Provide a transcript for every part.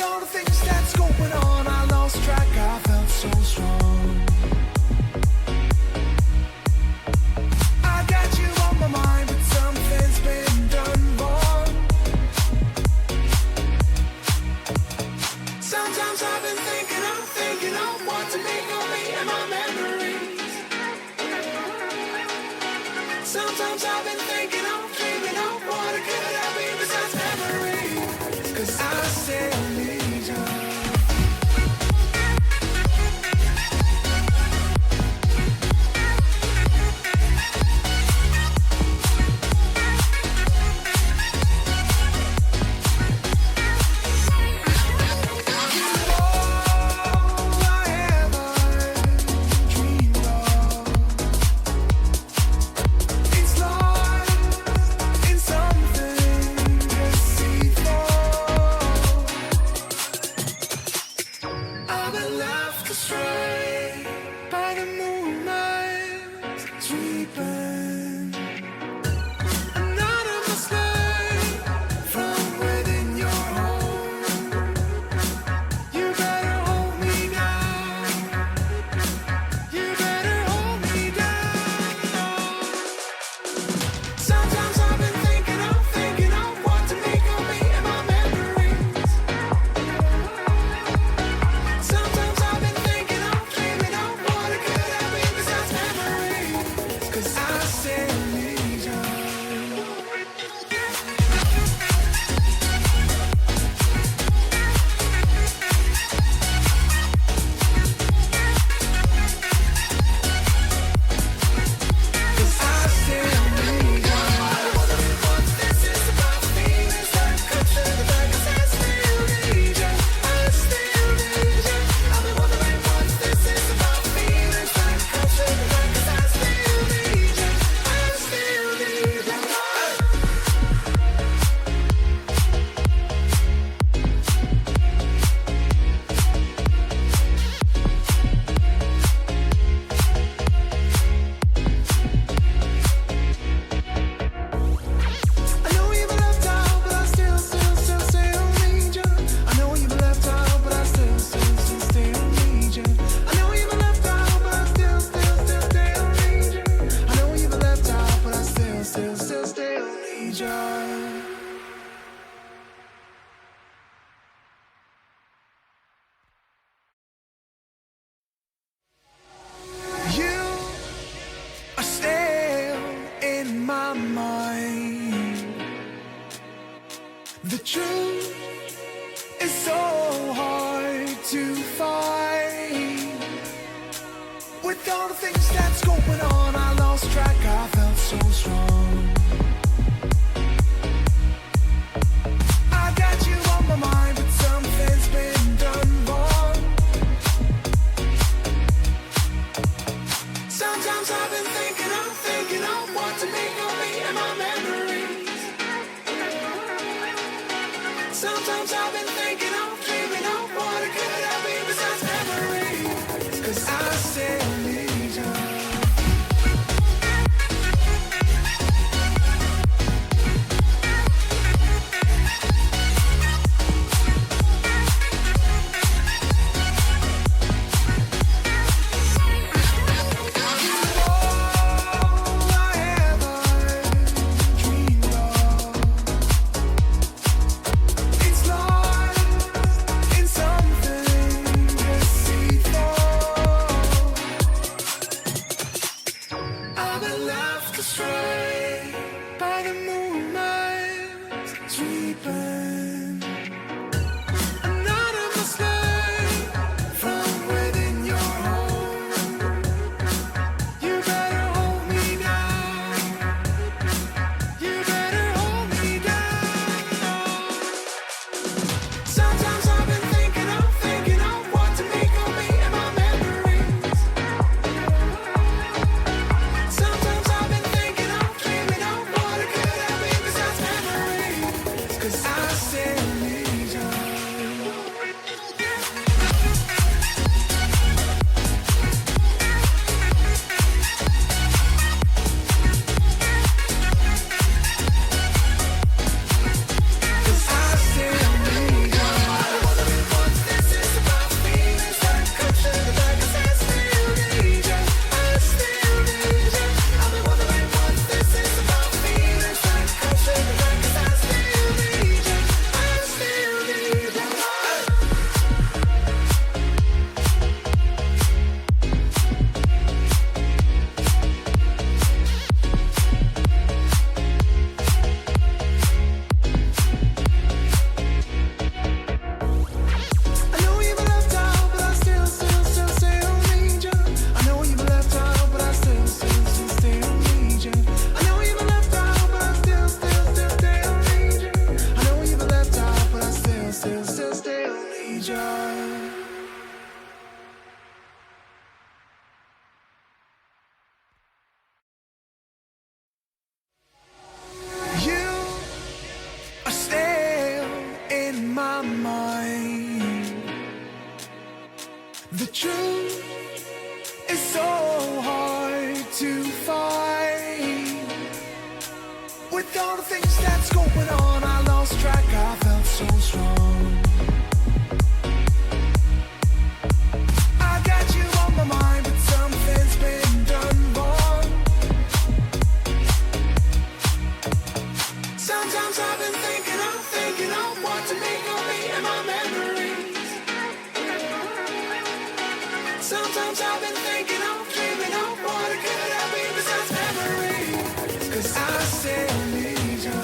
all the things that's going on, I lost track, I felt so strong. I got you on my mind, but something's been done wrong. Sometimes I've been thinking of what to make of me and my memories. Sometimes I've been thinking of, dreaming of what it could have been besides memories. 'Cause I still need you. The truth is so hard to find. With all the things that's going on, I lost track, I felt so strong. I got you on my mind, but something's been done wrong. Sometimes I've been thinking of what to make of me and my memories. Sometimes I've been thinking of, dreaming of what it could have been besides memories. 'Cause I still need you. I say truth is so hard to find. With all the things that's going on, I lost track, I felt so strong. I got you on my mind, but something's been done wrong. Sometimes I've been thinking of what to make of me and my memories. Sometimes I've been thinking of, dreaming of what it could have been besides memories. 'Cause I still need you.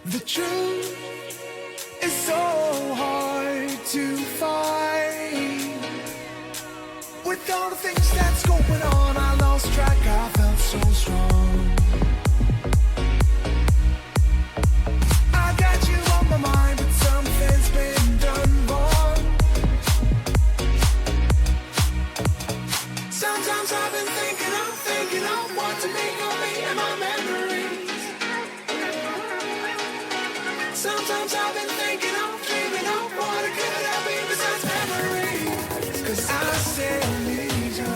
The truth is so hard to find. With all the things that's going on, I lost track, I felt so strong. I got you on my mind, but something's been done wrong. Sometimes I've been thinking of what to make of me and my memories. Sometimes I've been thinking of, dreaming of what it could have been besides memories. 'Cause I still need you.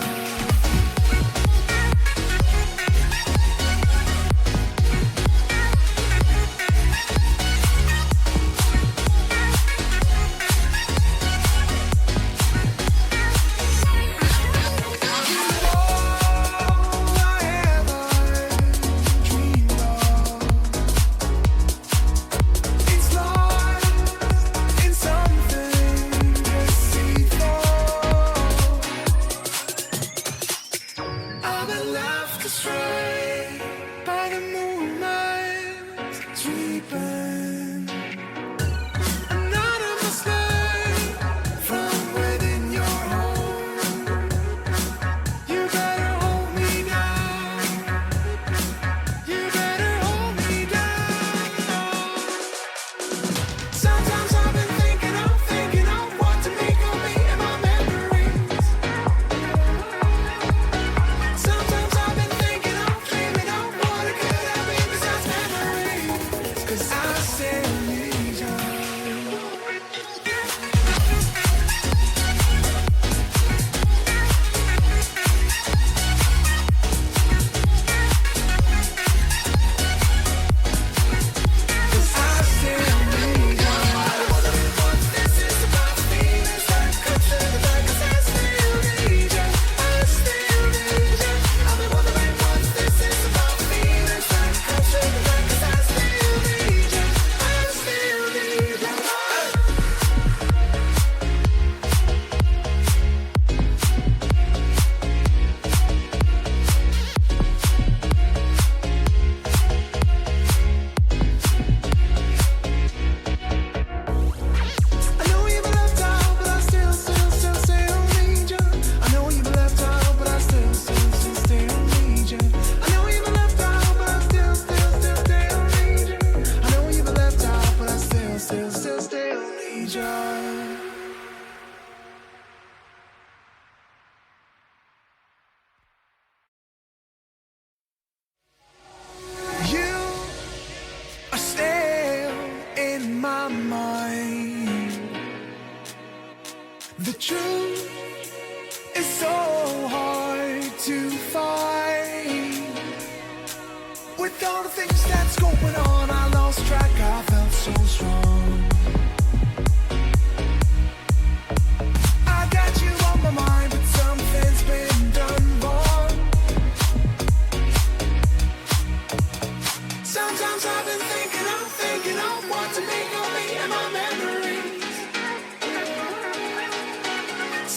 leisure. You are still in my mind. The truth is so hard to find. With all the things that's going on, I lost track, I felt so strong. I got you on my mind, but something's been done wrong. Sometimes I've been thinking of what to make of me and my memories.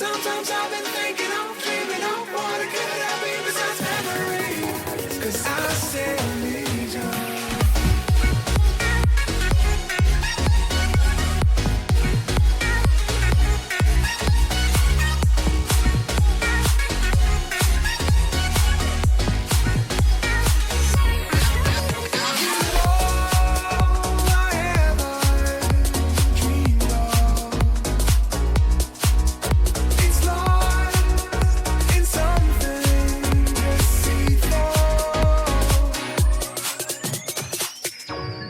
Sometimes I've been thinking of, dreaming of what it could have been besides memories. 'Cause I still need you.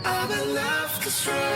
I've been left astray.